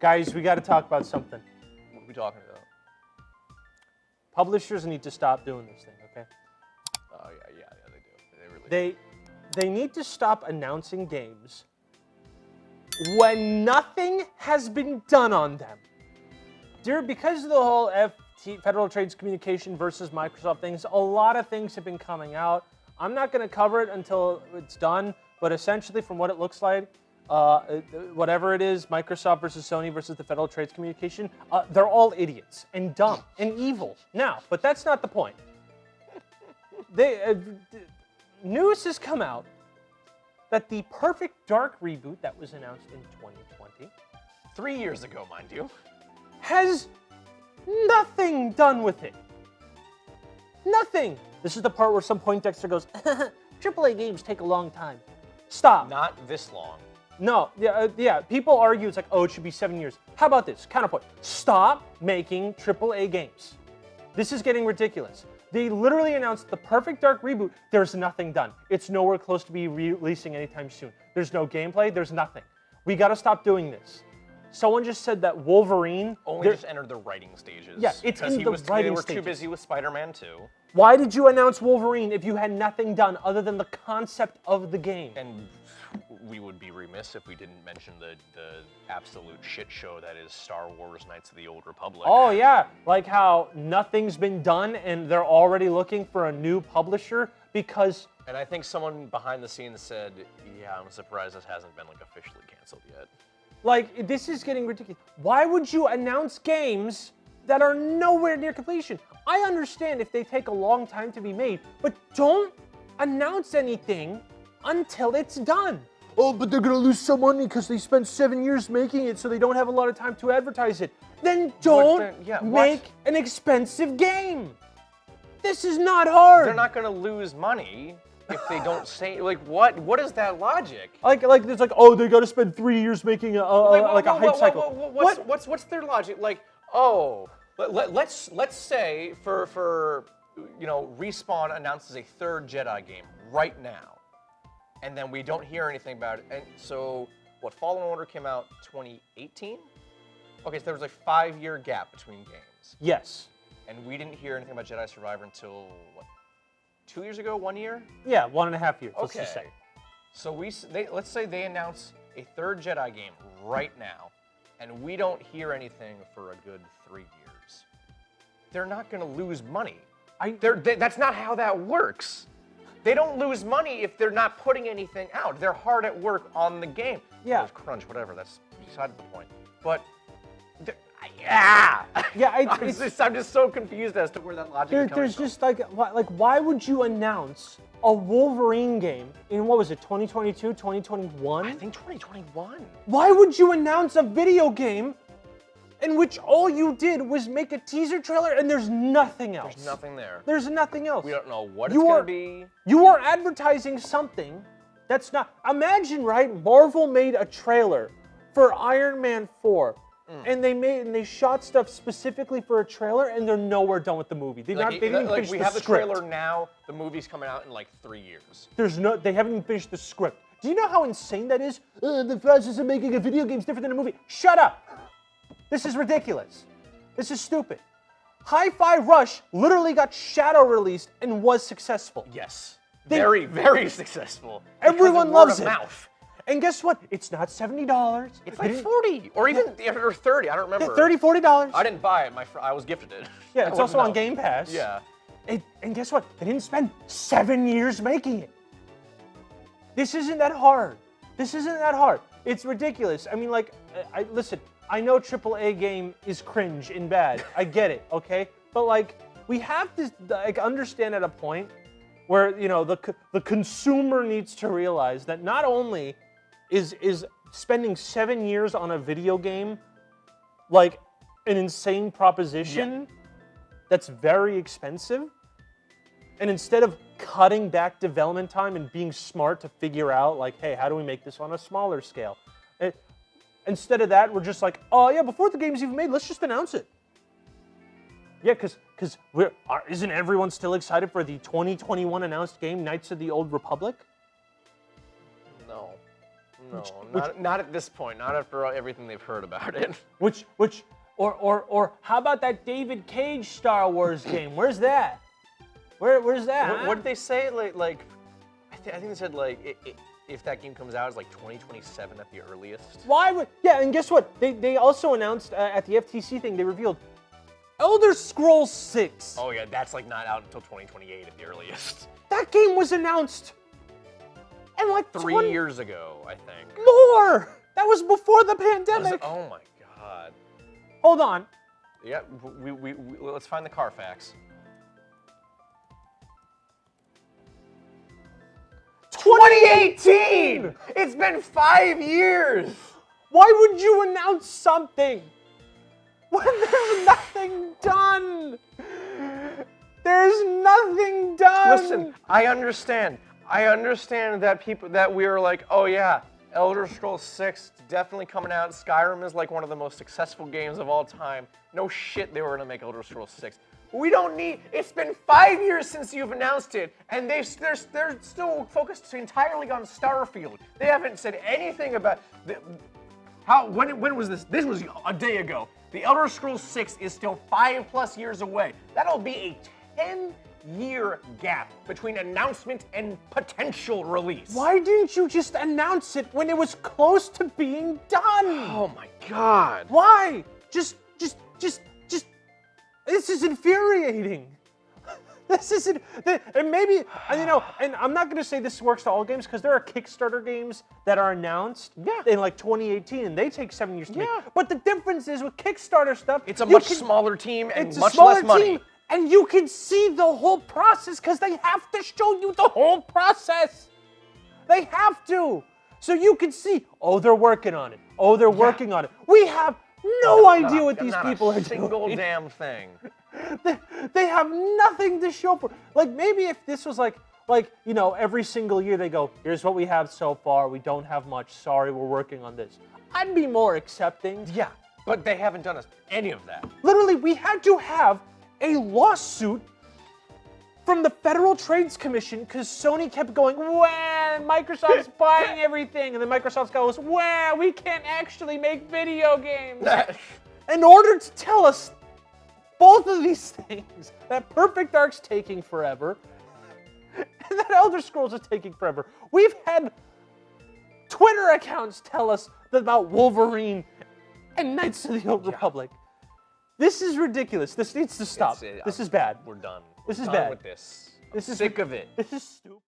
Guys, we got to talk about something. What are we talking about? Publishers need to stop doing this thing, okay? Oh, yeah, they do. They really do. They need to stop announcing games when nothing has been done on them. Because of the whole Federal Trade Communication versus Microsoft things, a lot of things have been coming out. I'm not going to cover it until it's done, but essentially from what it looks like, whatever it is, Microsoft versus Sony versus the Federal Trade Communication, they're all idiots and dumb and evil. Now, but that's not the point. News has come out that the Perfect Dark reboot that was announced in 2020, 3 years ago, mind you, has nothing done with it. Nothing. This is the part where some Poindexter goes, AAA games take a long time. Stop. Not this long. No, yeah. People argue it's like, oh, it should be 7 years. How about this? Counterpoint. Stop making AAA games. This is getting ridiculous. They literally announced the Perfect Dark reboot. There's nothing done. It's nowhere close to be releasing anytime soon. There's no gameplay. There's nothing. We got to stop doing this. Someone just said that Wolverine only just entered the writing stages. Yeah, it's in the writing stages. They were too busy with Spider-Man 2. Why did you announce Wolverine if you had nothing done other than the concept of the game? And we would be remiss if we didn't mention the absolute shit show that is Star Wars Knights of the Old Republic. Oh yeah, like how nothing's been done and they're already looking for a new publisher because... And I think someone behind the scenes said, yeah, I'm surprised this hasn't been like officially canceled yet. Like, this is getting ridiculous. Why would you announce games that are nowhere near completion? I understand if they take a long time to be made, but don't announce anything until it's done. Oh, but they're gonna lose some money because they spent 7 years making it, so they don't have a lot of time to advertise it. Then don't make an expensive game. This is not hard. They're not gonna lose money if they don't say, like, what is that logic? Like there's like, oh, they got to spend 3 years making a hype cycle. What's their logic? Like, oh, let's say for you know, Respawn announces a third Jedi game right now, and then we don't hear anything about it. And so, what, Fallen Order came out 2018? Okay, so there was a 5-year gap between games. Yes. And we didn't hear anything about Jedi Survivor until what? 2 years ago, 1 year? Yeah, 1.5 years. Okay. Let's just say. So let's say they announce a third Jedi game right now, and we don't hear anything for a good 3 years. They're not going to lose money. That's not how that works. They don't lose money if they're not putting anything out. They're hard at work on the game. Yeah. There's crunch, whatever. That's beside the point. But I'm just so confused as to where that logic is coming There's from. just like why would you announce a Wolverine game in, what was it, 2022, 2021? I think 2021. Why would you announce a video game in which all you did was make a teaser trailer and there's nothing else? There's nothing there. There's nothing else. We don't know what it's going to be. You are advertising something that's not... Imagine, right, Marvel made a trailer for Iron Man 4. And they shot stuff specifically for a trailer, and they're nowhere done with the movie. They didn't finish the script. We have the trailer now. The movie's coming out in like 3 years. They haven't even finished the script. Do you know how insane that is? The process of making a video game is different than a movie. Shut up! This is ridiculous. This is stupid. Hi-Fi Rush literally got shadow released and was successful. Yes, very, very successful. Everyone loves it. Mouth. And guess what? It's not $70. It's like 40 or even or 30. I don't remember. Yeah, $30, $40. I didn't buy it. I was gifted it. Yeah, it's also on Game Pass. Yeah. And guess what? They didn't spend 7 years making it. This isn't that hard. This isn't that hard. It's ridiculous. I mean, like, listen, I know AAA game is cringe and bad. I get it, okay? But, like, we have to, like, understand at a point where, you know, the consumer needs to realize that not only is spending 7 years on a video game like an insane proposition that's very expensive, and instead of cutting back development time and being smart to figure out, like, hey, how do we make this on a smaller scale? Instead of that, we're just like, oh yeah, before the game's even made, let's just announce it. Yeah, because isn't everyone still excited for the 2021 announced game, Knights of the Old Republic? No, not at this point. Not after everything they've heard about it. Or how about that David Cage Star Wars game? Where's that? Where's that? What did they say? Like, I think they said if that game comes out, it's like 2027 at the earliest. Why would? Yeah, and guess what? They also announced at the FTC thing. They revealed Elder Scrolls 6. Oh yeah, that's like not out until 2028 at the earliest. That game was announced, and like 3 years ago, I think. More. That was before the pandemic. Oh my god. Hold on. Yeah, we let's find the Carfax. 2018! It's been 5 years! Why would you announce something when there's nothing done? There's nothing done. Listen, I understand that we were like, oh yeah, Elder Scrolls 6 definitely coming out. Skyrim is like one of the most successful games of all time. No shit they were gonna make Elder Scrolls 6. We don't need, it's been 5 years since you've announced it, and they're still focused entirely on Starfield. They haven't said anything about, when was this? This was a day ago. The Elder Scrolls 6 is still 5+ years away. That'll be a 10-year gap between announcement and potential release. Why didn't you just announce it when it was close to being done? Oh my god. Why? Just. This is infuriating. This isn't, and maybe, and I'm not gonna say this works to all games because there are Kickstarter games that are announced in like 2018 and they take 7 years to make. But the difference is with Kickstarter stuff, it's a much smaller team and much less money. And you can see the whole process because they have to show you the whole process. They have to. So you can see, oh, they're working on it. Oh, they're working on it. We have no idea what these people are doing. Single damn thing. They have nothing to show for. Like maybe if this was like every single year they go, here's what we have so far. We don't have much. Sorry, we're working on this. I'd be more accepting. Yeah, but they haven't done any of that. Literally, we had to have a lawsuit from the Federal Trade Commission because Sony kept going, well, Microsoft's buying everything. And then Microsoft goes, well, we can't actually make video games. In order to tell us both of these things, that Perfect Dark's taking forever, and that Elder Scrolls is taking forever. We've had Twitter accounts tell us about Wolverine and Knights of the Old Republic. This is ridiculous. This needs to stop. This is bad. We're done. This is done bad. With this. I'm sick of it. This is stupid.